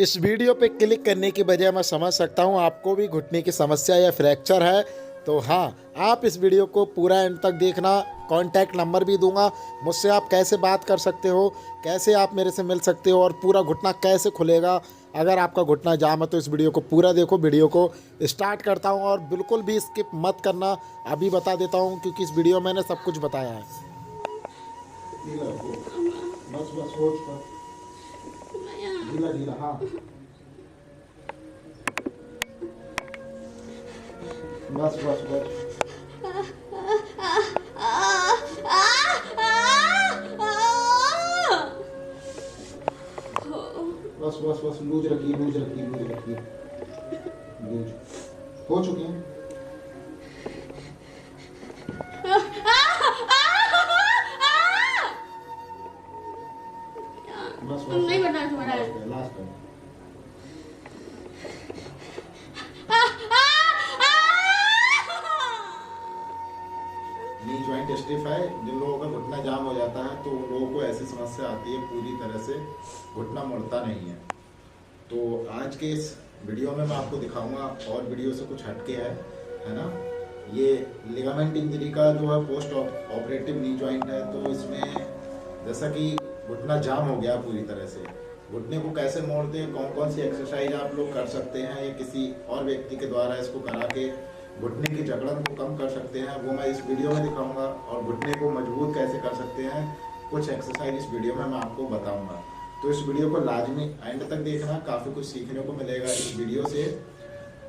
इस वीडियो पे क्लिक करने की बजाय मैं समझ सकता हूँ आपको भी घुटने की समस्या या फ्रैक्चर है। तो हाँ, आप इस वीडियो को पूरा एंड तक देखना। कॉन्टैक्ट नंबर भी दूंगा, मुझसे आप कैसे बात कर सकते हो, कैसे आप मेरे से मिल सकते हो और पूरा घुटना कैसे खुलेगा। अगर आपका घुटना जाम है तो इस वीडियो को पूरा देखो। वीडियो को स्टार्ट करता हूँ और बिल्कुल भी स्किप मत करना। अभी बता देता हूँ क्योंकि इस वीडियो में मैंने सब कुछ बताया है। बस बस ढीला ढीला, हाँ बस बस बस बस बस बस लूज रखिए, लूज रखिए, लूज रखिए, लूज हो चुकी हैं। बस बस नहीं बता तुम्हारा लास्ट है। नी ज्वाइंट स्टिफ है। जिन लोगों का घुटना जाम हो जाता है तो उन लोगों को ऐसी समस्या आती है, पूरी तरह से घुटना मुड़ता नहीं है। तो आज के इस वीडियो में मैं आपको दिखाऊंगा, और वीडियो से कुछ हटके है ना। ये लिगामेंट इंजरी का जो है पोस्ट ऑपरेटिव नी ज्वाइंट है। तो इसमें जैसा कि घुटना जाम हो गया पूरी तरह से, घुटने को कैसे मोड़ते हैं, कौन कौन सी एक्सरसाइज आप लोग कर सकते हैं या किसी और व्यक्ति के द्वारा इसको करा के घुटने की जकड़न को कम कर सकते हैं, वो मैं इस वीडियो में दिखाऊंगा। और घुटने को मजबूत कैसे कर सकते हैं, कुछ एक्सरसाइज इस वीडियो में मैं आपको बताऊंगा। तो इस वीडियो को लाजमी एंड तक देखना, काफ़ी कुछ सीखने को मिलेगा इस वीडियो से।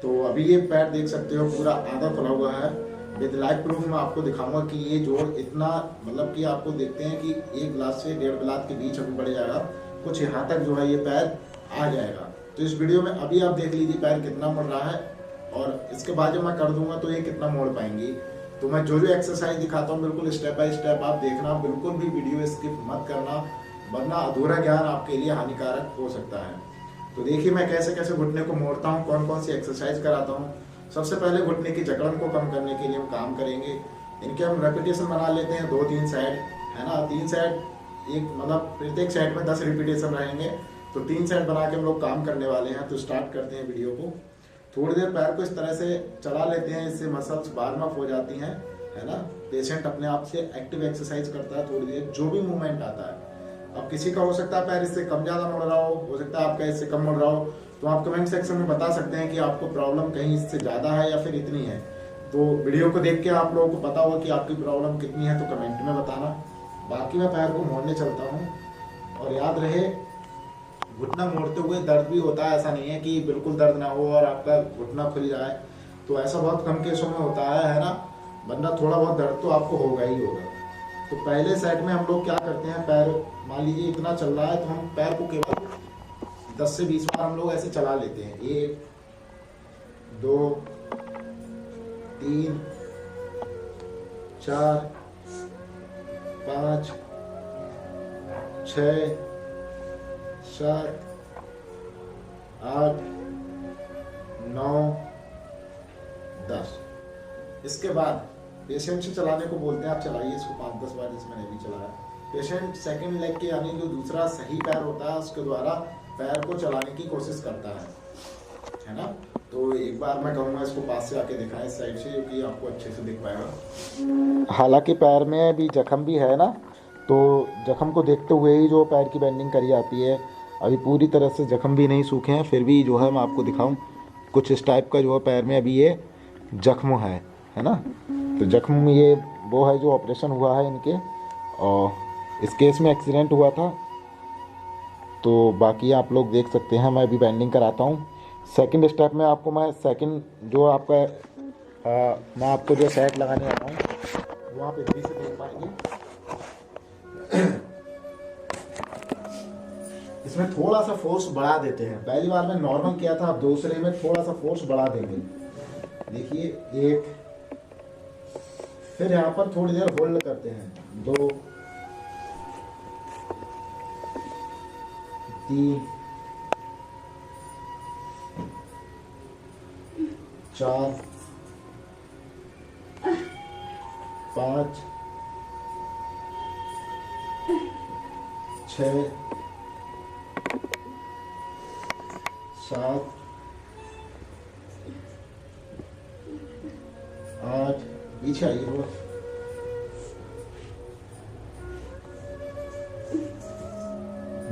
तो अभी ये पैर देख सकते हो पूरा आधा खुला हुआ है। विद लाइव प्रूफ मैं आपको दिखाऊंगा कि ये जोड़ इतना, मतलब कि आपको देखते हैं कि एक गिलास से 1.5 गिलास के बीच अभी बढ़ जाएगा, कुछ यहाँ तक जो है ये पैर आ जाएगा। तो इस वीडियो में अभी आप देख लीजिए पैर कितना मुड़ रहा है, और इसके बाद जब मैं कर दूंगा तो ये कितना मोड़ पाएंगी। तो मैं जो जो एक्सरसाइज दिखाता हूँ बिल्कुल स्टेप बाय स्टेप आप देखना, बिल्कुल भी वीडियो स्किप मत करना, वरना अधूरा ज्ञान आपके लिए हानिकारक हो सकता है। तो देखिए मैं कैसे कैसे घुटने को मोड़ता हूँ, कौन कौन सी एक्सरसाइज कराता हूँ। सबसे पहले घुटने की जकड़न को कम करने के लिए हम काम करेंगे। इनके हम रेपिटेशन बना लेते हैं 2-3 सेट, है ना। 3 सेट, एक मतलब प्रत्येक सेट में 10 रिपीटेशन रहेंगे, तो 3 सेट बना के हम लोग काम करने वाले हैं। तो स्टार्ट करते हैं वीडियो को। थोड़ी देर पैर को इस तरह से चला लेते हैं, इससे मसल्स वार्म अप हो जाती हैं, है ना। पेशेंट अपने आप से एक्टिव एक्सरसाइज करता है थोड़ी देर, जो भी मूवमेंट आता है। अब किसी का हो सकता है पैर इससे कम ज़्यादा मुड़ रहा हो सकता है आपका इससे कम मुड़ रहा हो। तो आप कमेंट सेक्शन में बता सकते हैं कि आपको प्रॉब्लम कहीं इससे ज़्यादा है या फिर इतनी है। तो वीडियो को देख के आप लोगों को पता होगा कि आपकी प्रॉब्लम कितनी है, तो कमेंट में बताना। बाकी मैं पैर को मोड़ने चलता हूँ। और याद रहे, घुटना मोड़ते हुए दर्द भी होता है, ऐसा नहीं है कि बिल्कुल दर्द ना हो और आपका घुटना खुल जाए। तो ऐसा बहुत कम केसों में होता है ना, वरना थोड़ा बहुत दर्द तो आपको होगा ही होगा। तो पहले सेट में हम लोग क्या करते हैं, पैर मान लीजिए इतना चल रहा है तो हम पैर को केवल 10 से 20 बार हम लोग ऐसे चला लेते हैं। 1 2 3 4 5 6 7 8 9 10। इसके बाद पेशेंट से चलाने को बोलते हैं, आप चलाइए इसको 5-10 बार, जैसे मैंने भी चलाया। पेशेंट सेकंड लेग के यानी जो दूसरा सही पैर होता है उसके द्वारा पैर को चलाने की कोशिश करता है ना। तो एक बार मैं कहूँगा इसको पास से आके दिखाएं इस साइड से, क्योंकि आपको अच्छे से दिख पाएगा। हालांकि पैर में भी जख्म भी है ना, तो जख्म को देखते हुए ही जो पैर की बेंडिंग करी जाती है। अभी पूरी तरह से जख्म भी नहीं सूखे हैं, फिर भी जो है मैं आपको दिखाऊं कुछ इस टाइप का जो है पैर में अभी ये जख्म है ना। तो जख्म में ये वो है जो ऑपरेशन हुआ है इनके, और इस केस में एक्सीडेंट हुआ था। तो बाकी आप लोग देख सकते हैं, मैं अभी बेंडिंग कराता हूँ। सेकंड स्टेप में आपको मैं सेकंड जो आपका मैं आपको जो सेट लगाने आता हूँ वो आप इधर से देख पाएंगे। इसमें थोड़ा सा फोर्स बढ़ा देते हैं। पहली बार में नॉर्मल किया था, अब दूसरे में थोड़ा सा फोर्स बढ़ा देंगे। देखिए 1, फिर यहाँ पर थोड़ी देर होल्ड करते हैं। 2 3 4 5 6 7 8 पीछे आइए थोड़ा,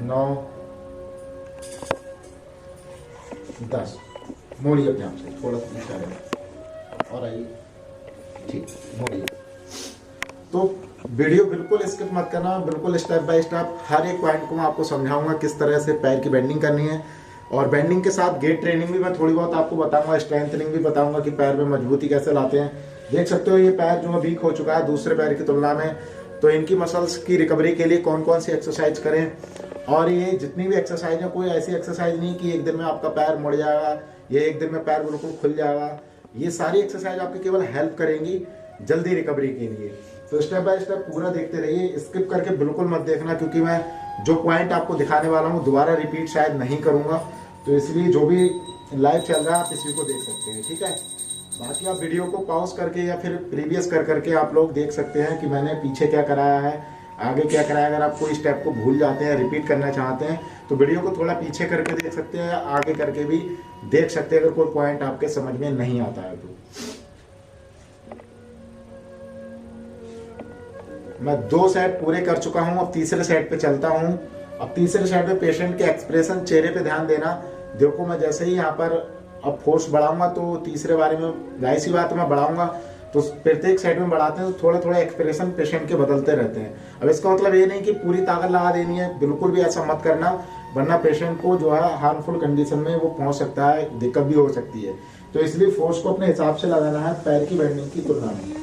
9 10। मोड़िए अपने आप से, थोड़ा सा पीछे आइए और आइए, ठीक, मोड़िए। तो वीडियो बिल्कुल स्किप मत करना, बिल्कुल स्टेप बाय स्टेप हर एक पॉइंट को मैं आपको समझाऊंगा किस तरह से पैर की बेंडिंग करनी है। और बेंडिंग के साथ गेट ट्रेनिंग भी मैं थोड़ी बहुत आपको बताऊंगा, स्ट्रेंथनिंग भी बताऊंगा कि पैर में मजबूती कैसे लाते हैं। देख सकते हो ये पैर जो है वीक हो चुका है दूसरे पैर की तुलना में, तो इनकी मसल्स की रिकवरी के लिए कौन कौन सी एक्सरसाइज करें। और ये जितनी भी एक्सरसाइज है, कोई ऐसी एक्सरसाइज नहीं कि एक दिन में आपका पैर मुड़ जाएगा या एक दिन में पैर बिल्कुल खुल जाएगा। ये सारी एक्सरसाइज आपकी केवल हेल्प करेंगी जल्दी रिकवरी के लिए। तो स्टेप बाय स्टेप पूरा देखते रहिए, स्किप करके बिल्कुल मत देखना, क्योंकि मैं जो पॉइंट आपको दिखाने वाला हूँ दोबारा रिपीट शायद नहीं करूँगा, तो इसलिए जो भी लाइव चल रहा है आप इसी को देख सकते हैं, ठीक है। बाकी आप वीडियो को पॉज करके या फिर प्रीवियस कर करके आप लोग देख सकते हैं कि मैंने पीछे क्या कराया है, आगे क्या कराया। अगर आप कोई स्टेप को भूल जाते हैं, रिपीट करना चाहते हैं, तो वीडियो को थोड़ा पीछे करके देख सकते हैं, आगे करके भी देख सकते हैं अगर कोई पॉइंट आपके समझ में नहीं आता है तो। मैं 2 सेट पूरे कर चुका हूं, अब तीसरे सेट पे चलता हूं। अब तीसरे सेट पे पेशेंट के एक्सप्रेशन, चेहरे पे ध्यान देना। देखो मैं जैसे ही यहाँ पर अब फोर्स बढ़ाऊंगा तो तीसरे बारे में जाहिर सी बात मैं बढ़ाऊंगा, तो प्रत्येक सेट में बढ़ाते हैं तो थोड़े थोड़े एक्सप्रेशन पेशेंट के बदलते रहते हैं। अब इसका मतलब ये नहीं कि पूरी ताकत लगा देनी है, बिल्कुल भी ऐसा मत करना, वरना पेशेंट को जो है हार्मफुल कंडीशन में वो पहुंच सकता है, दिक्कत भी हो सकती है। तो इसलिए फोर्स को अपने हिसाब से लगाना है पैर की बेंडिंग की तुलना में।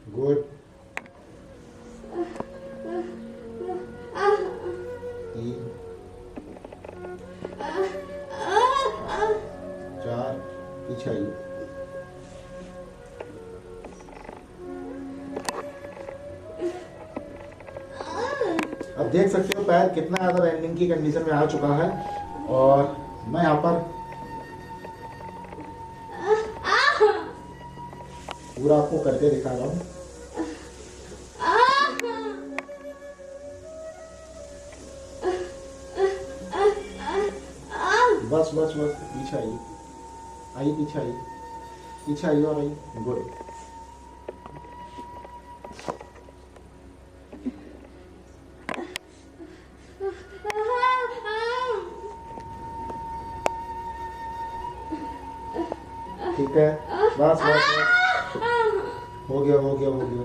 गुड, 3 4 पीछे आइए, अब देख सकते हो पैर कितना ज्यादा बेंडिंग की कंडीशन में आ चुका है। और मैं यहाँ पर पूरा आपको करके दिखा रहा हूँ। बस बस बस, पीछे आइए, आइए पीछे आइए, पीछे आइए और आइए, गुड। ठीक है, बस बस बस, हो गया हो गया हो गया।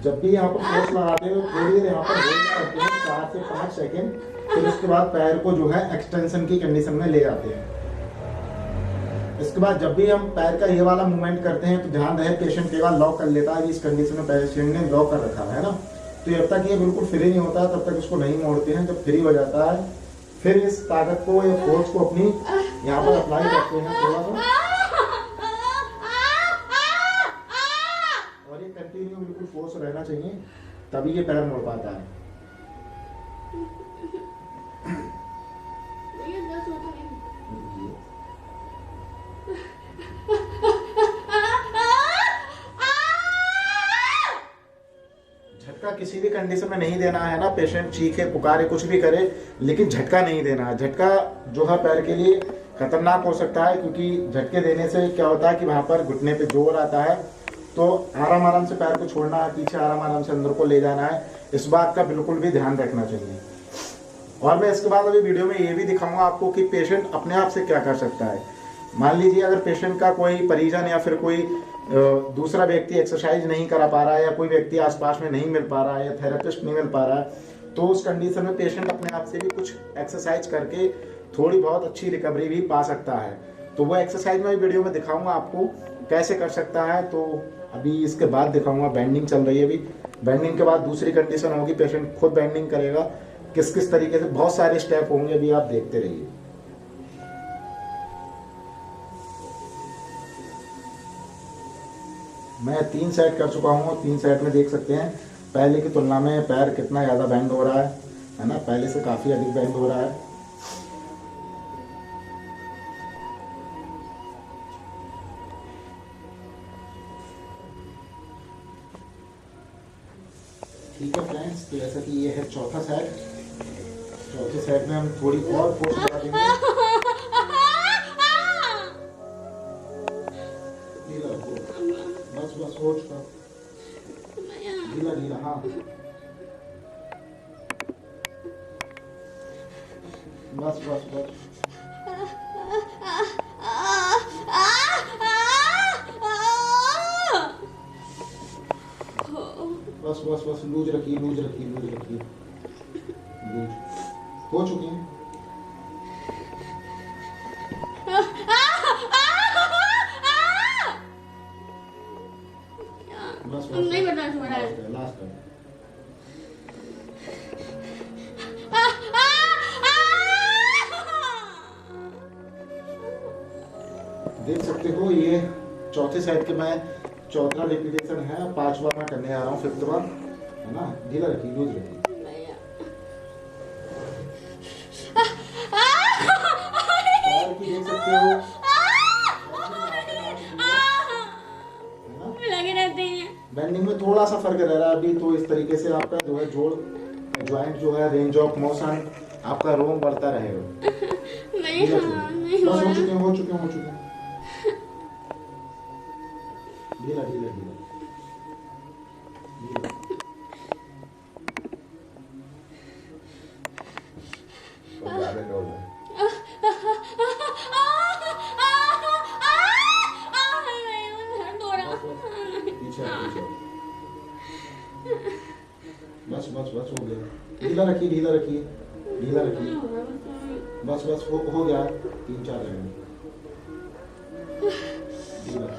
जब भी यहाँ पर फोर्स लगाते हो थोड़ी देर यहाँ पर होल्ड करते हैं 4 से 5 सेकेंड, फिर उसके बाद पैर को जो है एक्सटेंशन की कंडीशन में ले आते हैं। इसके बाद जब भी हम पैर का ये वाला मूवमेंट करते हैं तो ध्यान रहे पेशेंट के बाद लॉक कर लेता है, इस कंडीशन में पेशेंट ने लॉक कर रखा है ना, तो जब तक ये बिल्कुल फ्री नहीं होता तब तक इसको नहीं मोड़ते हैं। जब फ्री हो जाता है फिर इस ताकत को या फोर्स को अपनी यहाँ पर अप्लाई करते हैं थोड़ा सा, और ये कंटिन्यू बिल्कुल फोर्स रहना चाहिए, तभी ये पैर मोड़ पाता है। झटका किसी भी कंडीशन में नहीं देना है ना, पेशेंट चीखे पुकारे कुछ भी करे, लेकिन झटका नहीं देना है। झटका जो है पैर के लिए खतरनाक हो सकता है, क्योंकि झटके देने से क्या होता है कि वहां पर घुटने पे जोर आता है, तो आराम आराम से पैर को छोड़ना है, पीछे आराम आराम से अंदर को ले जाना है। इस बात का बिल्कुल भी ध्यान रखना चाहिए। और मैं इसके बाद अभी वीडियो में ये भी दिखाऊंगा आपको कि पेशेंट अपने आप से क्या कर सकता है। मान लीजिए अगर पेशेंट का कोई परिजन या फिर कोई दूसरा व्यक्ति एक्सरसाइज नहीं करा पा रहा है, या कोई व्यक्ति आसपास में नहीं मिल पा रहा है, या थेरेपिस्ट नहीं मिल पा रहा है, तो उस कंडीशन में पेशेंट अपने आप से भी कुछ एक्सरसाइज करके थोड़ी बहुत अच्छी रिकवरी भी पा सकता है। तो वो एक्सरसाइज मैं वीडियो में दिखाऊंगा आपको कैसे कर सकता है। तो अभी इसके बाद दिखाऊंगा, बेंडिंग चल रही है अभी, बेंडिंग के बाद दूसरी कंडीशन होगी, पेशेंट खुद बेंडिंग करेगा, किस किस तरीके से, बहुत सारे स्टेप होंगे, अभी आप देखते रहिए। मैं 3 सेट कर चुका हूँ, 3 सेट में देख सकते हैं पहले की तुलना में पैर कितना ज़्यादा बेंड हो रहा है ना, पहले से काफ़ी अधिक बेंड हो रहा है। ठीक है फ्रेंड्स, तो जैसा कि ये है चौथा सेट। चौथे सेट में हम थोड़ी और फोर्स लगा देंगे। ढीला बस बस हो चुका, ढीला ढीला, हाँ बस बस बस बस बस बस लूज रखिए, लूज रखिए, लूज रखिए, लूज हो चुकी हैं। बस बस नहीं बर्दाश्त हो रहा है। लास्ट है। देख सकते हो ये चौथे सेट के मैं चौथा रिपीटेशन है, पांचवा मैं करने आ रहा हूँ, फिफ्थ बार है ना। ढीला रखिए, लूज रखिए। और की देख सकते हो लगे रहते हैं। बेंडिंग में थोड़ा सा फर्क रह रहा है अभी, तो इस तरीके से आपका जो है जोड़ ज्वाइंट जो है रेंज ऑफ मोशन आपका रोम बढ़ता रहेगा। नहीं नहीं बस हो चुके हैं, हो चुके हैं, हो चुके हैं। ढीला ढीला ढीला ढीला। पीछे पीछे, बस बस बस हो गया। ढीला रखिए, ढीला रखिए, ढीला रखिए, बस बस हो गया। 3-4 रहे ढीला।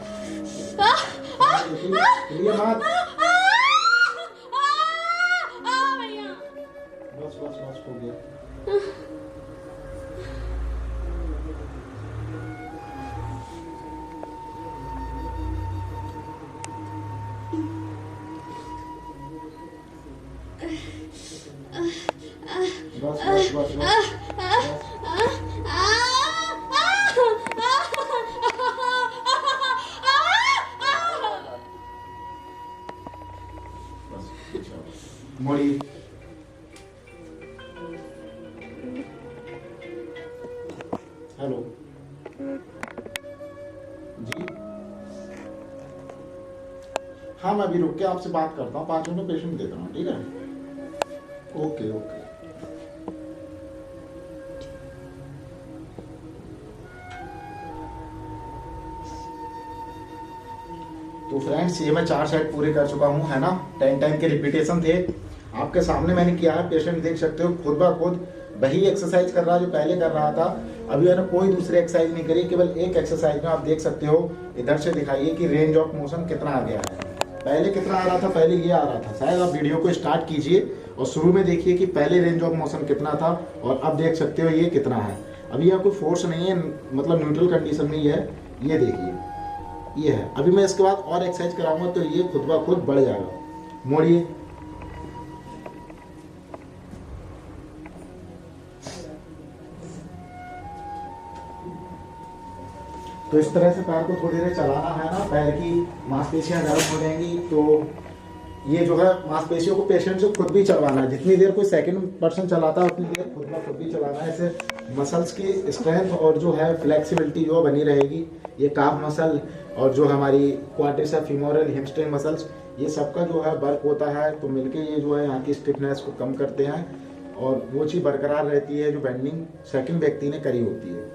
लिए मत, बस बस बस हो गया। बस बस बस बस मोड़ी। हेलो जी, हाँ मैं अभी रुक के आपसे बात करता हूँ, 5 मिनट पेशेंट देता हूँ, ठीक है। Okay okay. तो फ्रेंड्स ये मैं 4 सेट पूरे कर चुका हूँ, है ना। 10 टाइम के रिपीटेशन थे, आपके सामने मैंने किया है। पेशेंट देख सकते हो खुद ब खुद वही एक्सरसाइज कर रहा है जो पहले कर रहा था। अभी मैंने कोई दूसरी एक्सरसाइज नहीं करी, केवल एक एक्सरसाइज में आप देख सकते हो। इधर से दिखाइए कि रेंज ऑफ मोशन कितना आ गया है। पहले कितना आ रहा था, पहले ये आ रहा था। शायद आप वीडियो को स्टार्ट कीजिए और शुरू में देखिए कि पहले रेंज ऑफ मोशन कितना था और अब देख सकते हो ये कितना है। अभी यहाँ कोई फोर्स नहीं है, मतलब न्यूट्रल कंडीशन में ये है। ये देखिए ये है। अभी मैं इसके बाद और एक्सरसाइज कराऊंगा तो ये खुद ब खुद बढ़ जाएगा। मोड़िए, तो इस तरह से पैर को थोड़ी देर चलाना है ना, पैर की मांसपेशियां गर्म हो जाएंगी। तो ये जो है मांसपेशियों को पेशेंट से खुद भी चलवाना है। जितनी देर कोई सेकंड पर्सन चलाता है उतनी देर खुद ब खुद भी चलाना है। इससे मसल्स की स्ट्रेंथ और जो है फ्लेक्सिबिलिटी जो बनी रहेगी। ये काफ मसल और जो हमारी क्वाड्रिसेप्स फीमोरल हैमस्ट्रिंग मसल्स, ये सबका जो है वर्क होता है। तो मिलके ये जो है यहाँ की स्टिफनेस को कम करते हैं और वो चीज़ बरकरार रहती है जो बेंडिंग सेकंड व्यक्ति ने करी होती है।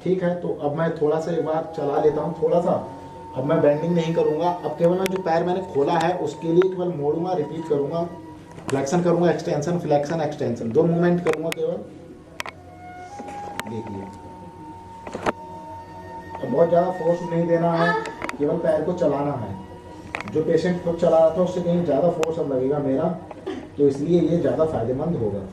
ठीक है, तो अब मैं थोड़ा सा एक बार चला लेता हूँ थोड़ा सा। अब मैं बेंडिंग नहीं करूँगा, अब केवल मैं जो पैर मैंने खोला है उसके लिए केवल मोड़ूंगा, रिपीट करूँगा, फ्लेक्शन करूँगा, एक्सटेंशन, फ्लेक्शन, एक्सटेंशन, 2 मूवमेंट करूँगा केवल। देखिए अब बहुत ज़्यादा फोर्स नहीं देना है, केवल पैर को चलाना है। जो पेशेंट खुद चला रहा था उससे कहीं ज़्यादा फोर्स अब लगेगा मेरा, तो इसलिए ये ज़्यादा फायदेमंद होगा।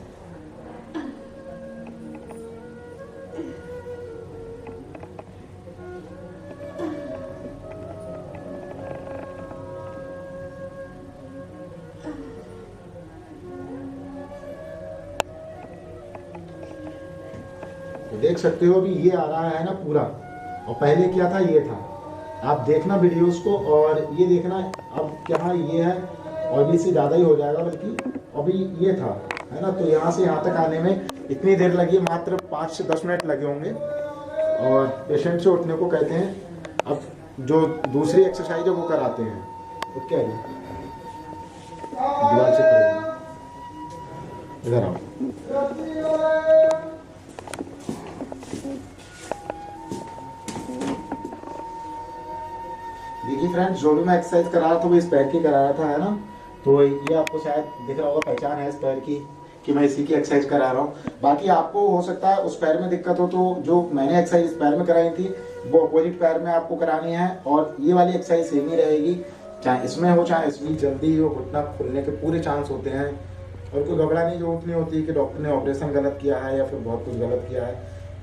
तो देख सकते हो अभी ये आ रहा है ना पूरा, और पहले क्या था, ये था। आप देखना वीडियोस को और ये देखना। अब क्या ये है और BC ज़्यादा ही हो जाएगा, बल्कि अभी ये था, है ना। तो यहाँ से यहाँ तक आने में इतनी देर लगी, मात्र 5 से 10 मिनट लगे होंगे। और पेशेंट से उठने को कहते हैं। अब जो दूसरी एक्सरसाइज है वो कराते हैं। तो क्या है, दीवार से पड़ेगा, इधर आओ। देखिए फ्रेंड्स, जो भी मैं एक्सरसाइज करा रहा था वो इस पैर की करा रहा था, है ना। तो ये आपको शायद दिख रहा होगा, पहचान है इस पैर की कि मैं इसी की एक्सरसाइज करा रहा हूँ। बाकी आपको हो सकता है उस पैर में दिक्कत हो, तो जो मैंने एक्सरसाइज इस पैर में कराई थी वो अपोजिट पैर में आपको करानी है। और ये वाली एक्सरसाइज सेम ही रहेगी, चाहे इसमें हो चाहे इसमें। जल्दी हो, घुटना खुलने के पूरे चांस होते हैं। और कोई घबराने की जरूरत नहीं होती कि डॉक्टर ने ऑपरेशन गलत किया है या फिर बहुत कुछ गलत किया है।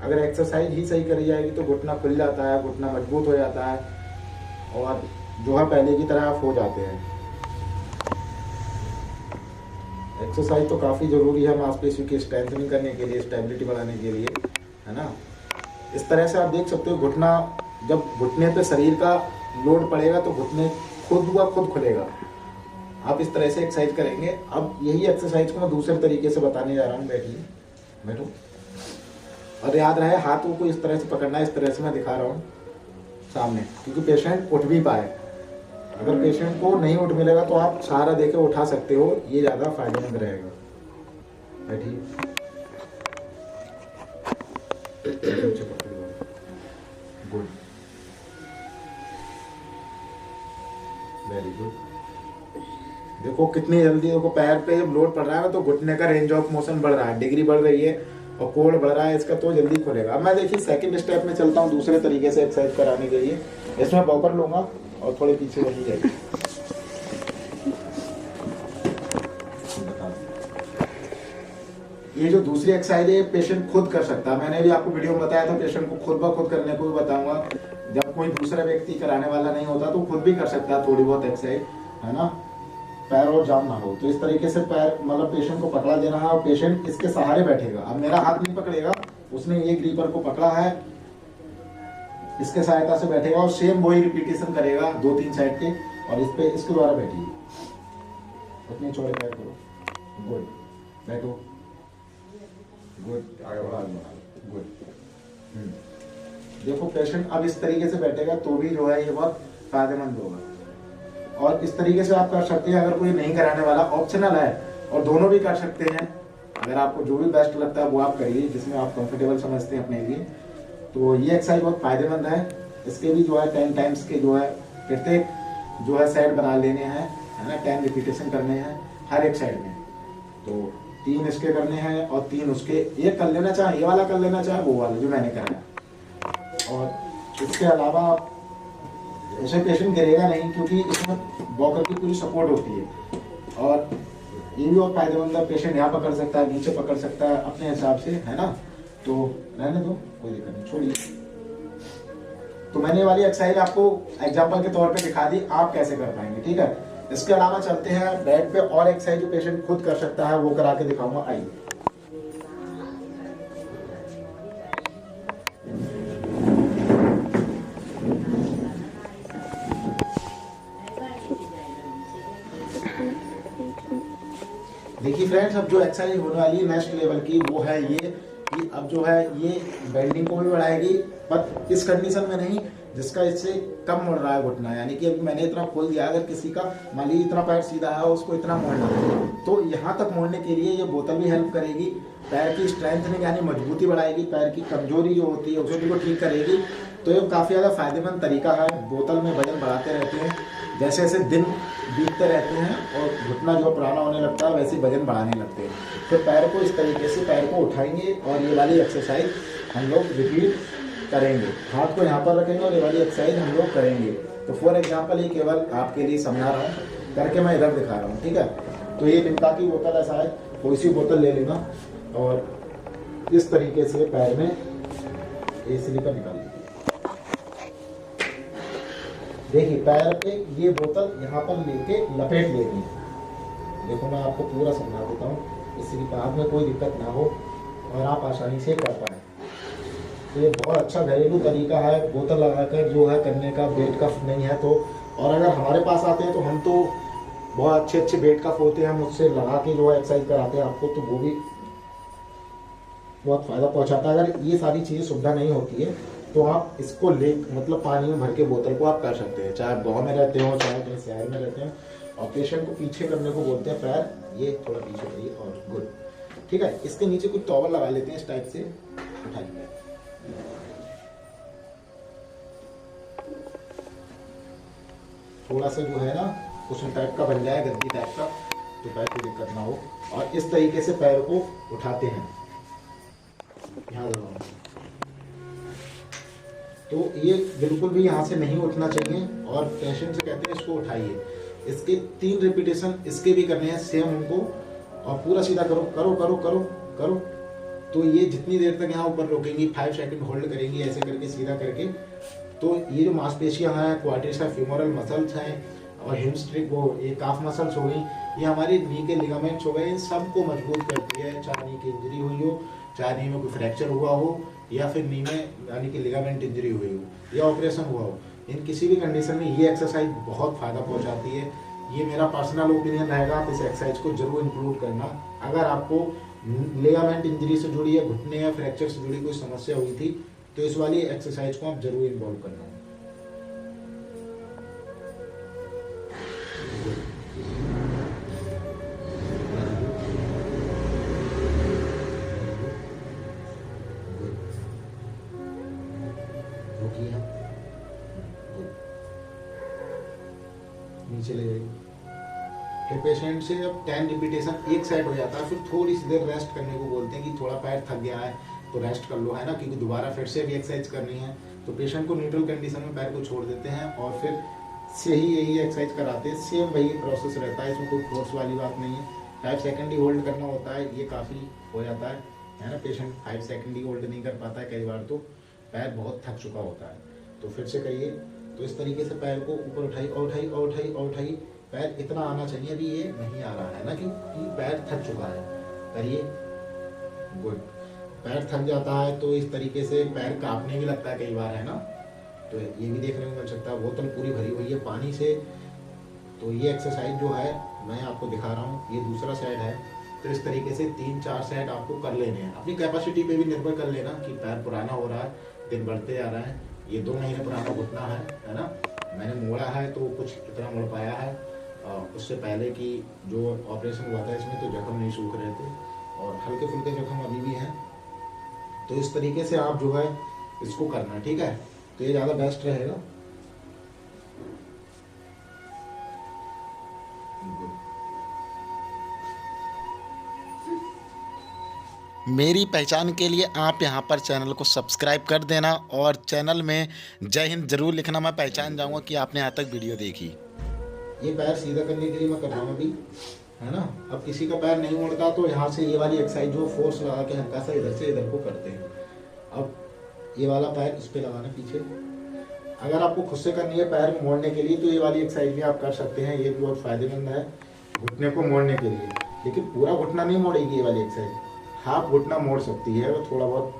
अगर एक्सरसाइज ही सही करी जाएगी तो घुटना खुल जाता है, घुटना मजबूत हो जाता है और जो है पहले की तरह आप हो जाते हैं। एक्सरसाइज तो काफ़ी ज़रूरी है मांसपेशियों की स्ट्रेंथनिंग करने के लिए, स्टेबिलिटी बढ़ाने के लिए, है ना। इस तरह से आप देख सकते हो, घुटना जब घुटने पे शरीर का लोड पड़ेगा तो घुटने खुद व खुद खुलेगा। आप इस तरह से एक्सरसाइज करेंगे। अब यही एक्सरसाइज को मैं दूसरे तरीके से बताने जा रहा हूँ। बैठिए, बैठो। और याद रहे, हाथों को इस तरह से पकड़ना है, इस तरह से मैं दिखा रहा हूँ सामने, क्योंकि पेशेंट उठ भी पाए। अगर पेशेंट को नहीं उठ मिलेगा तो आप सहारा देके उठा सकते हो, ये ज़्यादा फायदेमंद रहेगा। बैठिए, गुड, वेरी गुड। देखो कितनी जल्दी, देखो पैर पे जब लोड पड़ रहा है तो घुटने का रेंज ऑफ मोशन बढ़ रहा है, डिग्री बढ़ रही है और कोण बढ़ रहा है इसका, तो जल्दी खुलेगा। अब मैं देखिए सेकंड स्टेप में चलता हूँ दूसरे तरीके से एक्सरसाइज कराने के लिए। इसमें बॉकर लूंगा और थोड़े पीछे वही जाएगी। ये जो दूसरी एक्सरसाइज है पेशेंट खुद कर सकता है। मैंने भी आपको वीडियो में बताया था, पेशेंट को खुद ब खुद करने को भी बताऊंगा। जब कोई दूसरा व्यक्ति कराने वाला नहीं होता तो खुद भी कर सकता है थोड़ी बहुत एक्सरसाइज, है ना। पैर और जाम ना हो, तो इस तरीके से पैर मतलब पेशेंट को पकड़ा देना है और पेशेंट इसके सहारे बैठेगा। अब मेरा हाथ नहीं पकड़ेगा, उसने ये ग्रीपर को पकड़ा है, इसके सहायता से बैठेगा और सेम वही रिपीटेशन करेगा 2-3 साइड के। और इस पे इसके द्वारा बैठिए, अपने चौड़े पैर करो, गुड, बैठो, गुड, आगे बढ़ा, गुड। देखो पेशेंट अब इस तरीके से बैठेगा तो भी जो है ये बहुत फायदेमंद होगा। और इस तरीके से आप कर सकते हैं। अगर कोई नहीं कराने वाला, ऑप्शनल है और दोनों भी कर सकते हैं। अगर आपको जो भी बेस्ट लगता है वो आप करिए, जिसमें आप कंफर्टेबल समझते हैं अपने लिए। तो ये एक्सरसाइज बहुत फायदेमंद है। इसके भी जो है 10 टाइम्स के जो है प्रत्येक जो है साइड बना लेने हैं, है ना। 10 रिपीटेशन करने हैं हर एक साइड में। तो 3 इसके करने हैं और 3 उसके। ये कर लेना चाहे, ये वाला कर लेना चाहे वो वाला जो मैंने कराया। और इसके अलावा आप ऐसे पेशेंट गिरेगा नहीं, क्योंकि इसमें वॉकर की पूरी सपोर्ट होती है। और ये भी बहुत फायदेमंद है। पेशेंट यहाँ पकड़ सकता है, नीचे पकड़ सकता है अपने हिसाब से, है ना। तो रहने दो, कोई दिक्कत नहीं, छोड़िए। तो मैंने वाली एक्सरसाइज आपको एग्जांपल के तौर पे दिखा दी, आप कैसे कर पाएंगे, ठीक है। इसके अलावा चलते हैं बेड पे और एक्सरसाइज जो पेशेंट खुद कर सकता है वो करा के दिखाऊंगा। आइए, देखिए फ्रेंड्स, अब जो एक्सरसाइज होने वाली है नेक्स्ट लेवल की वो है ये कि अब जो है ये बेंडिंग को भी बढ़ाएगी, पर इस कंडीशन में नहीं जिसका इससे कम मुड़ रहा है घुटना। यानी कि अभी मैंने इतना खोल दिया, अगर किसी का मान लीजिए इतना पैर सीधा है उसको इतना मोड़ना है, तो यहाँ तक मोड़ने के लिए ये बोतल भी हेल्प करेगी। पैर की स्ट्रेंथनिंग यानी मजबूती बढ़ाएगी, पैर की कमजोरी जो होती है उसे भी ठीक करेगी। तो ये काफ़ी ज़्यादा फायदेमंद तरीका है। बोतल में वजन बढ़ाते रहते हैं, जैसे जैसे दिन बीतते रहते हैं और घुटना जो पुराना होने लगता है वैसे वजन बढ़ाने लगते हैं। फिर पैर को इस तरीके से पैर को उठाएंगे और ये वाली एक्सरसाइज हम लोग रिपीट करेंगे। हाथ को यहाँ पर रखेंगे और ये वाली एक्सरसाइज हम लोग करेंगे। तो फॉर एग्जांपल ये केवल आपके लिए समझा रहा हूँ, करके मैं इधर दिखा रहा हूँ, ठीक है। तो ये लिम्का की बोतल ऐसा है, कोई सी बोतल ले लेना और इस तरीके से पैर में ये स्लीपर निकाल लीजिए। देखिए पैर पे ये बोतल यहाँ पर लेके लपेट लेनी है। देखो मैं आपको पूरा समझा देता हूँ, इसलिए हाथ में कोई दिक्कत ना हो और आप आसानी से कर पाए। तो ये बहुत अच्छा घरेलू तरीका है बोतल लगाकर जो है करने का, वेट का नहीं है तो। और अगर हमारे पास आते हैं तो हम तो बहुत अच्छे अच्छे वेट कफ होते हैं, मुझसे लगा के जो एक्सरसाइज कराते हैं आपको, तो वो भी बहुत फ़ायदा पहुंचाता है। अगर ये सारी चीज़ें सुविधा नहीं होती है तो आप इसको ले मतलब पानी में भर के बोतल को आप कर सकते हैं, चाहे आप गाँव में रहते हो चाहे कहीं शहर में रहते हैं। और पेशेंट को पीछे करने को बोलते हैं, पैर ये थोड़ा पीछे करिए और गुड, ठीक है। इसके नीचे कुछ टॉवल लगा लेते हैं इस टाइप से, उठाइए। थोड़ा सा जो है ना कुशन टाइप का बन जाए, गद्दी टाइप का, तो पैर को दिक्कत ना हो। और इस तरीके से पैर को उठाते हैं, यहाँ दबाओ। तो ये बिल्कुल भी यहाँ से नहीं उठना चाहिए और पेशेंट से कहते हैं इसको उठाइए। इसके 3 रिपीटेशन इसके भी करने हैं सेम उनको, और पूरा सीधा करो करो करो करो करो। तो ये जितनी देर तक यहाँ ऊपर रोकेंगी, 5 सेकंड होल्ड करेंगी ऐसे करके सीधा करके, तो ये जो मांसपेशियाँ हैं, क्वाड्रिसेप्स फ्यूमरल मसल्स हैं और हिमस्ट्रिक वो ये काफ मसल्स हो गई, ये हमारी नी के लिगामेंट्स हो गए, इन सबको मजबूत करती है। चाहे नी की इंजरी हुई हो, चाहे नी में कोई फ्रैक्चर हुआ हो, या फिर नी में यानी कि लिगामेंट इंजरी हुई हो या ऑपरेशन हुआ हो, इन किसी भी कंडीशन में ये एक्सरसाइज बहुत फ़ायदा पहुंचाती है। ये मेरा पर्सनल ओपिनियन रहेगा, आप इस एक्सरसाइज को जरूर इंक्लूड करना। अगर आपको लिगामेंट इंजरी से जुड़ी या घुटने या फ्रैक्चर से जुड़ी कोई समस्या हुई थी तो इस वाली एक्सरसाइज को आप जरूर इन्वॉल्व करना। नीचे ले जाइए। फिर पेशेंट से जब 10 रिपीटेशन एक साइड हो जाता है, फिर थोड़ी सी देर रेस्ट करने को बोलते हैं कि थोड़ा पैर थक गया है तो रेस्ट कर लो, है ना, क्योंकि दोबारा फिर से भी एक्सरसाइज करनी है। तो पेशेंट को न्यूट्रल कंडीशन में पैर को छोड़ देते हैं और फिर से ही यही एक्सरसाइज कराते हैं। सेम वही प्रोसेस रहता है, इसमें कोई फोर्स वाली बात नहीं है। 5 सेकंड ही होल्ड करना होता है, ये काफ़ी हो जाता है ना। पेशेंट 5 सेकंड ही होल्ड नहीं कर पाता है, कई बार तो पैर बहुत थक चुका होता है। तो फिर से करिए। तो इस तरीके से पैर को ऊपर उठाई और उठाई और उठाई और उठाई, पैर इतना आना चाहिए, अभी ये नहीं आ रहा है ना क्योंकि पैर थक चुका है। करिए, गुड। पैर थक जाता है तो इस तरीके से पैर कांपने भी लगता है कई बार, है ना। तो ये भी देखने को मिल सकता है। बोतल पूरी भरी हुई है पानी से। तो ये एक्सरसाइज जो है मैं आपको दिखा रहा हूँ, ये दूसरा साइड है। तो इस तरीके से 3-4 सेट आपको कर लेने हैं। अपनी कैपेसिटी पे भी निर्भर कर लेना कि पैर पुराना हो रहा है, दिन बढ़ते जा रहा है। ये 2 महीने पुराना घुटना है ना। मैंने मोड़ा है तो कुछ इतना मुड़ पाया है। उससे पहले की जो ऑपरेशन हुआ था इसमें तो जख्म नहीं सूख रहे थे और हल्के फुल्के जख्म अभी भी हैं। तो इस तरीके से आप जो है इसको करना, ठीक है। तो ये ज़्यादा बेस्ट रहेगा। मेरी पहचान के लिए आप यहाँ पर चैनल को सब्सक्राइब कर देना और चैनल में जय हिंद जरूर लिखना। मैं पहचान जाऊँगा कि आपने यहाँ तक वीडियो देखी। ये पैर सीधा करने के लिए मैं कर रहा हूँ अभी, है ना। अब किसी का पैर नहीं मुड़ता तो यहाँ से ये वाली एक्सरसाइज जो फोर्स लगा के हल्का सा इधर से इधर को करते हैं। अब ये वाला पैर इस पे लगाना पीछे। अगर आपको खुद से करनी है पैर मोड़ने के लिए तो ये वाली एक्सरसाइज भी आप कर सकते हैं, ये भी बहुत फायदेमंद है घुटने को मोड़ने के लिए। लेकिन पूरा घुटना नहीं मोड़ेगी ये वाली एक्सरसाइज, हाफ घुटना मोड़ सकती है। वो थोड़ा बहुत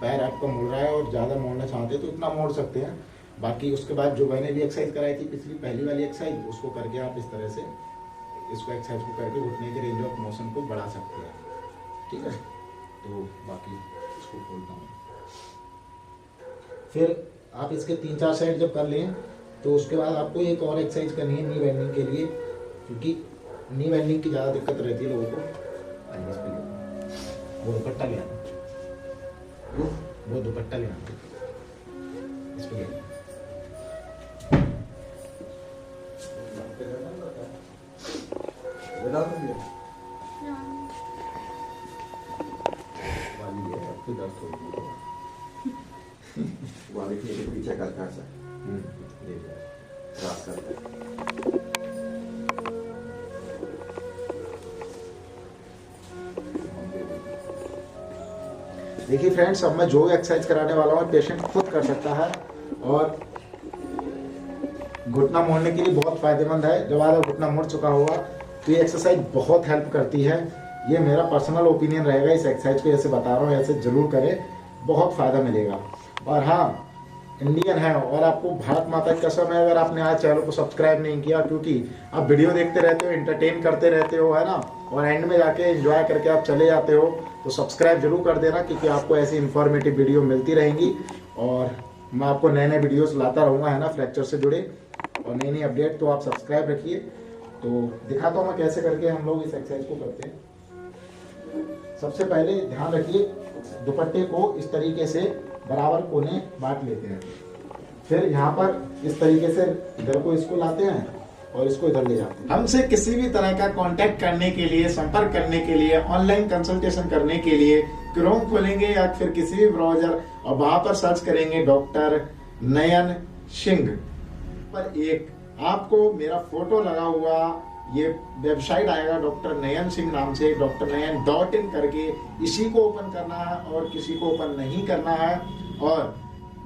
पैर आपका मुड़ रहा है और ज़्यादा मोड़ना चाहते हैं तो इतना मोड़ सकते हैं। बाकी उसके बाद जो मैंने भी एक्सरसाइज कराई थी पिछली पहली वाली एक्सरसाइज, उसको करके आप इस तरह से इसको एक्सरसाइज को करके घुटने के रेंज ऑफ मोशन को बढ़ा सकते हैं, ठीक है। तो बाकी इसको खोलता हूँ। फिर आप इसके 3-4 सेट जब कर लें तो उसके बाद आपको एक और एक्सरसाइज करनी है नी बेंडिंग के लिए, क्योंकि नी बेंडिंग की ज़्यादा दिक्कत रहती है लोगों को। वो दुपट्टा ले आना, वो दुपट्टा ले आना इस पे। पीछे का क्रॉस करते हैं। देखिए फ्रेंड्स, अब मैं जो एक्सरसाइज कराने वाला हूँ पेशेंट खुद कर सकता है और घुटना मोड़ने के लिए बहुत फायदेमंद है। जब आधा घुटना मुड़ चुका होगा तो ये एक्सरसाइज बहुत हेल्प करती है। ये मेरा पर्सनल ओपिनियन रहेगा। इस एक्सरसाइज को ऐसे बता रहा हूँ, ऐसे जरूर करें, बहुत फ़ायदा मिलेगा। और हाँ, इंडियन है और आपको भारत माता की कसम है, अगर आपने आज चैनल को सब्सक्राइब नहीं किया, क्योंकि आप वीडियो देखते रहते हो, एंटरटेन करते रहते हो, है ना, और एंड में जाके एंजॉय करके आप चले जाते हो, तो सब्सक्राइब जरूर कर देना, क्योंकि आपको ऐसी इन्फॉर्मेटिव वीडियो मिलती रहेंगी और मैं आपको नए नए वीडियोस लाता रहूँगा, है ना, फ्रैक्चर से जुड़े और नई नई अपडेट। तो आप सब्सक्राइब रखिए। तो दिखाता हूँ मैं कैसे करके हम लोग इस एक्सरसाइज को करते हैं। सबसे पहले ध्यान रखिए, दुपट्टे को इस तरीके से बराबर कोने बांट लेते हैं, फिर यहाँ पर इस तरीके से इधर को इसको लाते हैं और इसको इधर ले जाते हैं। हमसे किसी भी तरह का कांटेक्ट करने के लिए, संपर्क करने के लिए, ऑनलाइन कंसल्टेशन करने के लिए क्रोम खोलेंगे या फिर किसी भी ब्राउजर और वहां पर सर्च करेंगे डॉक्टर नयन सिंह पर एक आपको मेरा फोटो लगा हुआ ये वेबसाइट आएगा डॉक्टर नयन सिंह नाम से, drnayan.in करके, इसी को ओपन करना है और किसी को ओपन नहीं करना है। और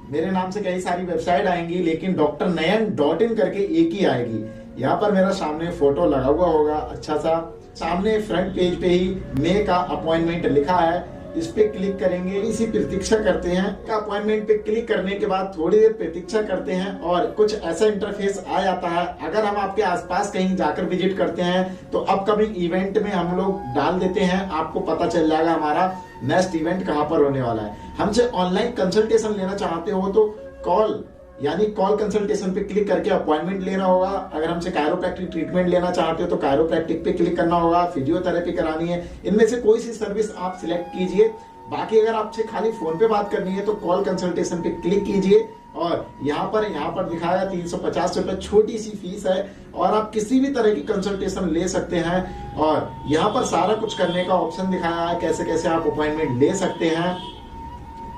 मेरे नाम से कई सारी वेबसाइट आएंगी, लेकिन drnayan.in करके एक ही आएगी। यहाँ पर मेरा सामने फोटो लगा हुआ होगा अच्छा सा, सामने फ्रंट पेज पे ही मे का अपॉइंटमेंट लिखा है, इस पे क्लिक करेंगे, इसी प्रतीक्षा करते हैं। का अपॉइंटमेंट पे क्लिक करने के बाद थोड़ी देर प्रतीक्षा करते हैं और कुछ ऐसा इंटरफेस आ जाता है। अगर हम आपके आसपास कहीं जाकर विजिट करते हैं तो अपकमिंग इवेंट में हम लोग डाल देते हैं, आपको पता चल जाएगा हमारा नेक्स्ट इवेंट कहां पर होने वाला है। हमसे ऑनलाइन कंसल्टेशन लेना चाहते हो तो कॉल यानी कॉल कंसल्टेशन पे क्लिक करके अपॉइंटमेंट लेना होगा। अगर हमसे कायरोप्रैक्टिक ट्रीटमेंट लेना चाहते हो तो कायरोप्रैक्टिक पे क्लिक करना होगा, फिजियोथेरेपी करानी है, इनमें से कोई सी सर्विस आप सिलेक्ट कीजिए। बाकी अगर आपसे खाली फोन पे बात करनी है तो कॉल कंसल्टेशन पे क्लिक कीजिए और यहाँ पर दिखाया 350 रुपए छोटी सी फीस है और आप किसी भी तरह की कंसल्टेशन ले सकते हैं। और यहाँ पर सारा कुछ करने का ऑप्शन दिखाया है, कैसे कैसे आप अपॉइंटमेंट ले सकते हैं।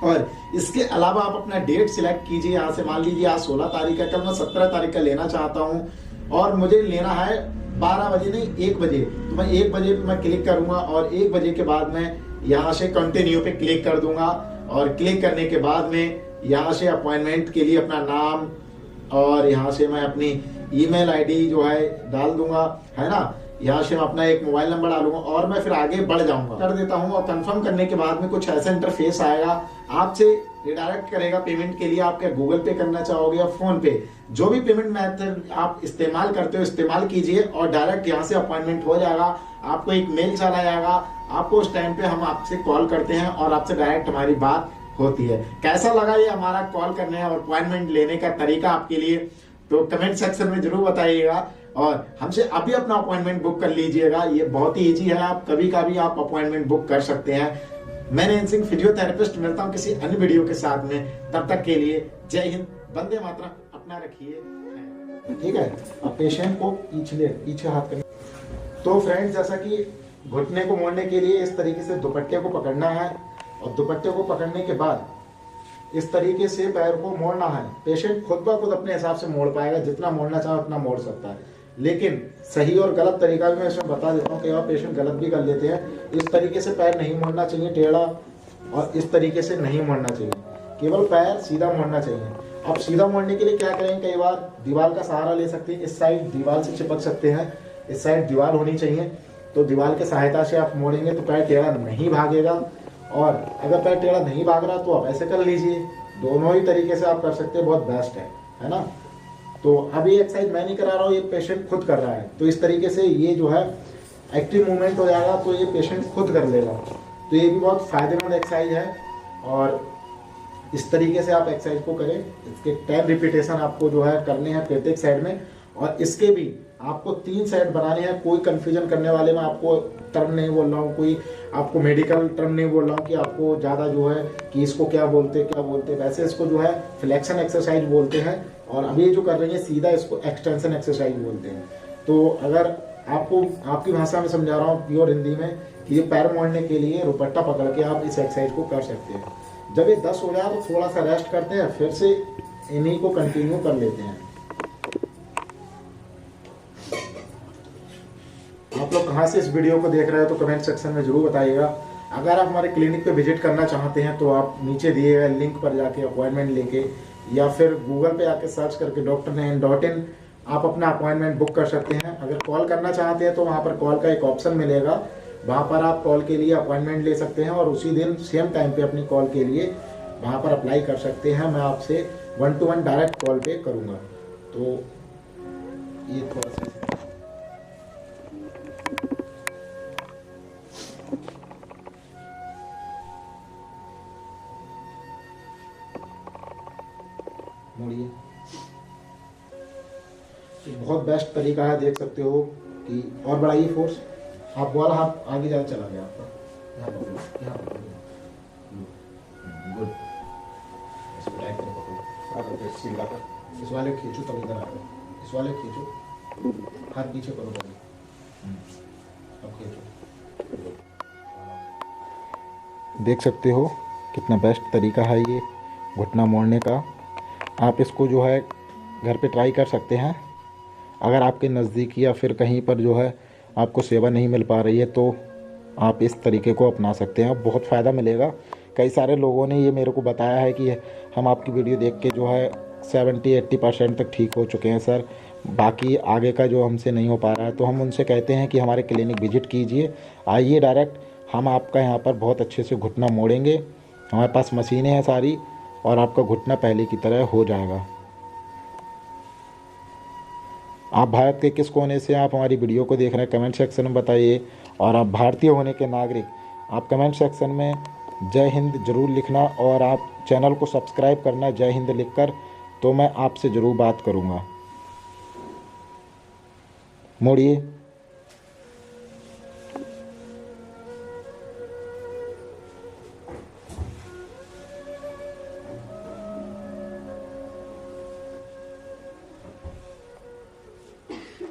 और इसके अलावा आप अपना डेट सिलेक्ट कीजिए। यहाँ से मान लीजिए आज 16 तारीख है, कल मैं 17 तारीख का लेना चाहता हूँ और मुझे लेना है 12 बजे नहीं 1 बजे, तो मैं 1 बजे पे मैं क्लिक करूंगा और 1 बजे के बाद मैं यहाँ से कंटिन्यू पे क्लिक कर दूंगा और क्लिक करने के बाद में यहाँ से अपॉइंटमेंट के लिए अपना नाम और यहाँ से मैं अपनी ईमेल आईडी जो है डाल दूंगा, है ना, यहाँ से मैं अपना एक मोबाइल नंबर डालूंगा और मैं फिर आगे बढ़ जाऊंगा, कर देता हूँ। और कंफर्म करने के बाद में कुछ ऐसा इंटरफेस आएगा, आपसे रिडायरेक्ट करेगा पेमेंट के लिए। आप क्या गूगल पे करना चाहोगे या फोन पे, जो भी पेमेंट मेथड आप इस्तेमाल करते हो इस्तेमाल कीजिए और डायरेक्ट यहाँ से अपॉइंटमेंट हो जाएगा। आपको एक मेल चला जाएगा, आपको उस टाइम पे हम आपसे कॉल करते हैं और आपसे डायरेक्ट हमारी बात होती है। कैसा लगा ये हमारा कॉल करने और अपॉइंटमेंट लेने का तरीका आपके लिए, तो कमेंट सेक्शन में जरूर बताइएगा और हमसे अभी अपना अपॉइंटमेंट बुक कर लीजिएगा। ये बहुत ही इजी है, आप कभी का भी आप अपॉइंटमेंट बुक कर सकते हैं। मैं नयन सिंह फिजियोथेरेपिस्ट, मिलता हूँ किसी अन्य वीडियो के साथ में, तब तक के लिए जय हिंद, वंदे मातरम, अपना रखिए, ठीक है। अब पेशेंट को पीछे हाथ करें। तो फ्रेंड्स, जैसा कि घुटने को मोड़ने के लिए इस तरीके से दुपट्टे को पकड़ना है और दुपट्टे को पकड़ने के बाद इस तरीके से पैर को मोड़ना है। पेशेंट खुद ब खुद अपने हिसाब से मोड़ पाएगा, जितना मोड़ना चाहे उतना मोड़ सकता है, लेकिन सही और गलत तरीका भी मैं इसमें बता देता हूँ। कई बार पेशेंट गलत भी कर लेते हैं। इस तरीके से पैर नहीं मोड़ना चाहिए टेढ़ा और इस तरीके से नहीं मोड़ना चाहिए, केवल पैर सीधा मोड़ना चाहिए। अब सीधा मोड़ने के लिए क्या करें, कई बार दीवार का सहारा ले सकते हैं, इस साइड दीवार से चिपक सकते हैं, इस साइड दीवार होनी चाहिए, तो दीवार की सहायता से आप मोड़ेंगे तो पैर टेढ़ा नहीं भागेगा। और अगर पैर टेढ़ा नहीं भाग रहा तो आप ऐसे कर लीजिए, दोनों ही तरीके से आप कर सकते हैं, बहुत बेस्ट है ना। तो अभी एक्सरसाइज मैं नहीं करा रहा हूँ, ये पेशेंट खुद कर रहा है, तो इस तरीके से ये जो है एक्टिव मूवमेंट हो जाएगा, तो ये पेशेंट खुद कर लेगा। तो ये भी बहुत फायदेमंद एक्सरसाइज है और इस तरीके से आप एक्सरसाइज को करें। इसके 10 रिपीटेशन आपको जो है करने हैं प्रत्येक साइड में, और इसके भी आपको 3 सेट बनाने हैं। कोई कंफ्यूजन करने वाले में आपको टर्म नहीं बोल रहा हूँ, कोई आपको मेडिकल टर्म नहीं बोल रहा हूँ कि आपको ज़्यादा जो है कि इसको क्या बोलते वैसे इसको जो है फ्लेक्शन एक्सरसाइज बोलते हैं, और अभी जो कर रही है सीधा इसको एक्सटेंशन एक्सरसाइज बोलते हैं। तो अगर आपको आपकी भाषा में समझा रहा हूँ प्योर हिंदी में कि ये पैर मोड़ने के लिए दुपट्टा पकड़ के आप इस एक्सरसाइज को कर सकते हैं। जब ये 10 हो जाए तो थोड़ा सा रेस्ट करते हैं, फिर से इन्हीं को कंटिन्यू कर लेते हैं। आप लोग कहाँ से इस वीडियो को देख रहे हो तो कमेंट सेक्शन में जरूर बताइएगा। अगर आप हमारे क्लिनिक पे विजिट करना चाहते हैं तो आप नीचे दिए गए लिंक पर जाके अपॉइंटमेंट लेके या फिर गूगल पे आके सर्च करके drnayan.in आप अपना अपॉइंटमेंट बुक कर सकते हैं। अगर कॉल करना चाहते हैं तो वहाँ पर कॉल का एक ऑप्शन मिलेगा, वहाँ पर आप कॉल के लिए अपॉइंटमेंट ले सकते हैं और उसी दिन सेम टाइम पे अपनी कॉल के लिए वहाँ पर अप्लाई कर सकते हैं। मैं आपसे 1 to 1 डायरेक्ट कॉल पे करूँगा। तो ये थोड़ा सा मोड़िए। बहुत बेस्ट तरीका है, देख सकते हो कि और बढ़ाइए फोर्स। आप वाला हाथ आगे ज़्यादा चला गया आपका, यहाँ पकड़ो, यहाँ पकड़ो, गुड। इसको टाइट करके पकड़ो, सीधा कर। इस वाले खींचो तब इधर आओ, इस वाले खींचो, हाथ पीछे करो पहले, अब खींचो। देख सकते हो कितना बेस्ट तरीका है ये घुटना मोड़ने का। आप इसको जो है घर पे ट्राई कर सकते हैं। अगर आपके नज़दीक या फिर कहीं पर जो है आपको सेवा नहीं मिल पा रही है तो आप इस तरीके को अपना सकते हैं, बहुत फ़ायदा मिलेगा। कई सारे लोगों ने ये मेरे को बताया है कि हम आपकी वीडियो देख के जो है 70-80% तक ठीक हो चुके हैं सर, बाकी आगे का जो हमसे नहीं हो पा रहा है। तो हम उनसे कहते हैं कि हमारे क्लिनिक विजिट कीजिए, आइए डायरेक्ट, हम आपका यहाँ पर बहुत अच्छे से घुटना मोड़ेंगे। हमारे पास मशीनें हैं सारी और आपका घुटना पहले की तरह हो जाएगा। आप भारत के किस कोने से आप हमारी वीडियो को देख रहे हैं कमेंट सेक्शन में बताइए। और आप भारतीय होने के नागरिक, आप कमेंट सेक्शन में जय हिंद ज़रूर लिखना और आप चैनल को सब्सक्राइब करना जय हिंद लिखकर, तो मैं आपसे ज़रूर बात करूँगा। मोड़िए।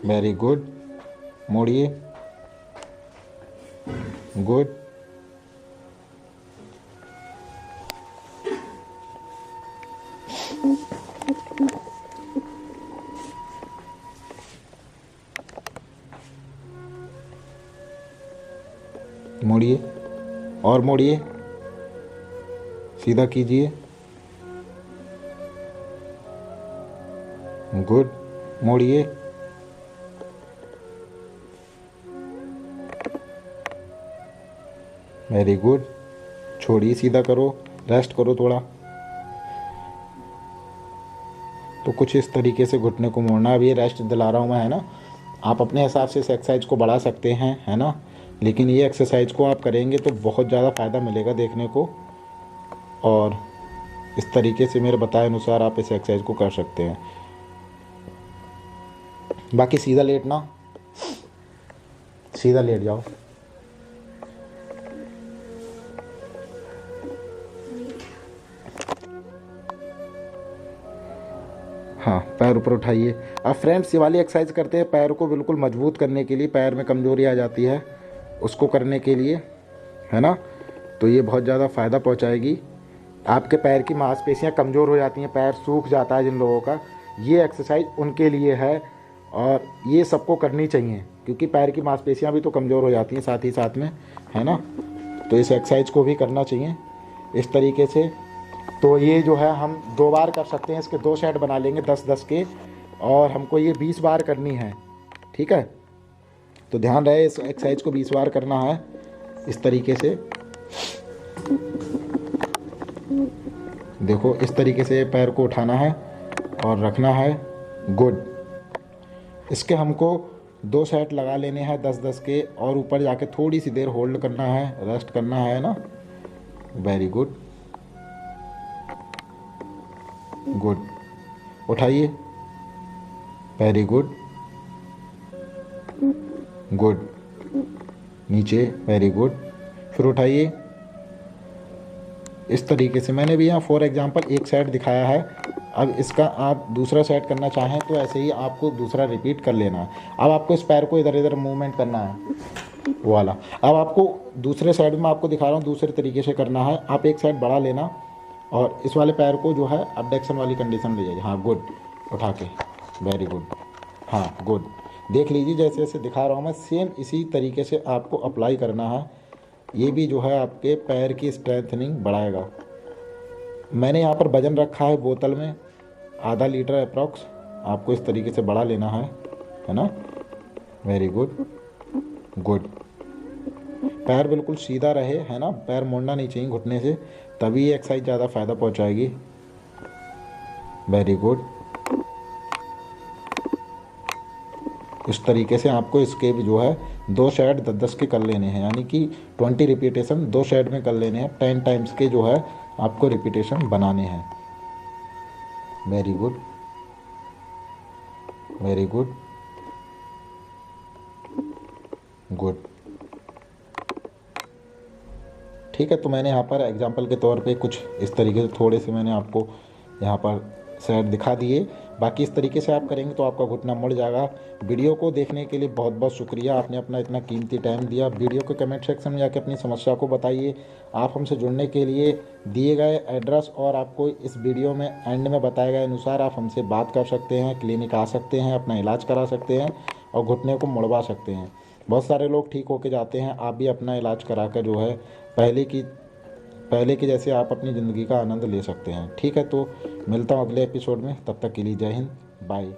Very good. मोड़िए। गुड। मोड़िए और मोड़िए, सीधा कीजिए। गुड। मोड़िए। Very good. छोड़िए, सीधा करो, रेस्ट करो थोड़ा। तो कुछ इस तरीके से घुटने को मोड़ना। अभी रेस्ट दिला रहा हूँ मैं, है ना। आप अपने हिसाब से इस एक्सरसाइज को बढ़ा सकते हैं, है ना, लेकिन ये एक्सरसाइज को आप करेंगे तो बहुत ज़्यादा फ़ायदा मिलेगा देखने को। और इस तरीके से मेरे बताए अनुसार आप इस एक्सरसाइज को कर सकते हैं। बाकी सीधा लेटना, सीधा लेट जाओ। हाँ, पैर ऊपर उठाइए। अब फ्रेंड्स ये वाली एक्सरसाइज करते हैं पैर को बिल्कुल मजबूत करने के लिए, पैर में कमजोरी आ जाती है उसको करने के लिए, है ना। तो ये बहुत ज़्यादा फ़ायदा पहुंचाएगी। आपके पैर की मांसपेशियां कमज़ोर हो जाती हैं, पैर सूख जाता है जिन लोगों का, ये एक्सरसाइज उनके लिए है और ये सबको करनी चाहिए, क्योंकि पैर की मांसपेशियां भी तो कमज़ोर हो जाती हैं साथ ही साथ में, है ना। तो इस एक्सरसाइज को भी करना चाहिए इस तरीके से। तो ये जो है हम 2 बार कर सकते हैं, इसके 2 सेट बना लेंगे 10-10 के, और हमको ये 20 बार करनी है, ठीक है। तो ध्यान रहे इस एक्सरसाइज को 20 बार करना है इस तरीके से। देखो इस तरीके से पैर को उठाना है और रखना है। गुड। इसके हमको 2 सेट लगा लेने हैं 10-10 के, और ऊपर जाके थोड़ी सी देर होल्ड करना है, रेस्ट करना है ना। Very good. गुड। उठाइए। Very good. गुड। नीचे। Very good. फिर उठाइए। इस तरीके से मैंने भी यहाँ फॉर एग्जांपल एक सेट दिखाया है। अब इसका आप दूसरा सेट करना चाहें तो ऐसे ही आपको दूसरा रिपीट कर लेना है। अब आपको इस पैर को इधर इधर मूवमेंट करना है वाला। अब आपको दूसरे साइड में आपको दिखा रहा हूँ दूसरे तरीके से करना है। आप एक साइड बढ़ा लेना और इस वाले पैर को जो है अबडक्शन वाली कंडीशन ले जाइए। हाँ गुड। उठा के। Very good. हाँ गुड। देख लीजिए जैसे जैसे दिखा रहा हूँ मैं, सेम इसी तरीके से आपको अप्लाई करना है। ये भी जो है आपके पैर की स्ट्रेंथनिंग बढ़ाएगा। मैंने यहाँ पर वजन रखा है बोतल में आधा लीटर अप्रॉक्स, आपको इस तरीके से बढ़ा लेना है ना। Very good. गुड। पैर बिल्कुल सीधा रहे, है ना, पैर मोड़ना नहीं चाहिए घुटने से। तभी ये एक्सरसाइज ज़्यादा फ़ायदा पहुंचाएगी। Very good. इस तरीके से आपको इसके भी जो है 2 सेट 10-10 के कर लेने हैं, यानी कि 20 रिपीटेशन 2 सेट में कर लेने हैं। 10 टाइम्स के जो है आपको रिपीटेशन बनाने हैं। Very good, very good, good. ठीक है, तो मैंने यहाँ पर एग्जांपल के तौर पे कुछ इस तरीके से थोड़े से मैंने आपको यहाँ पर सेट दिखा दिए। बाकी इस तरीके से आप करेंगे तो आपका घुटना मुड़ जाएगा। वीडियो को देखने के लिए बहुत बहुत शुक्रिया, आपने अपना इतना कीमती टाइम दिया। वीडियो को कमेंट सेक्शन में जाकर अपनी समस्या को बताइए। आप हमसे जुड़ने के लिए दिए गए एड्रेस और आपको इस वीडियो में एंड में बताए गए अनुसार आप हमसे बात कर सकते हैं, क्लिनिक आ सकते हैं, अपना इलाज करा सकते हैं और घुटने को मुड़वा सकते हैं। बहुत सारे लोग ठीक होके जाते हैं। आप भी अपना इलाज करा कर जो है पहले की जैसे आप अपनी ज़िंदगी का आनंद ले सकते हैं। ठीक है, तो मिलता हूँ अगले एपिसोड में। तब तक के लिए जय हिंद, बाय।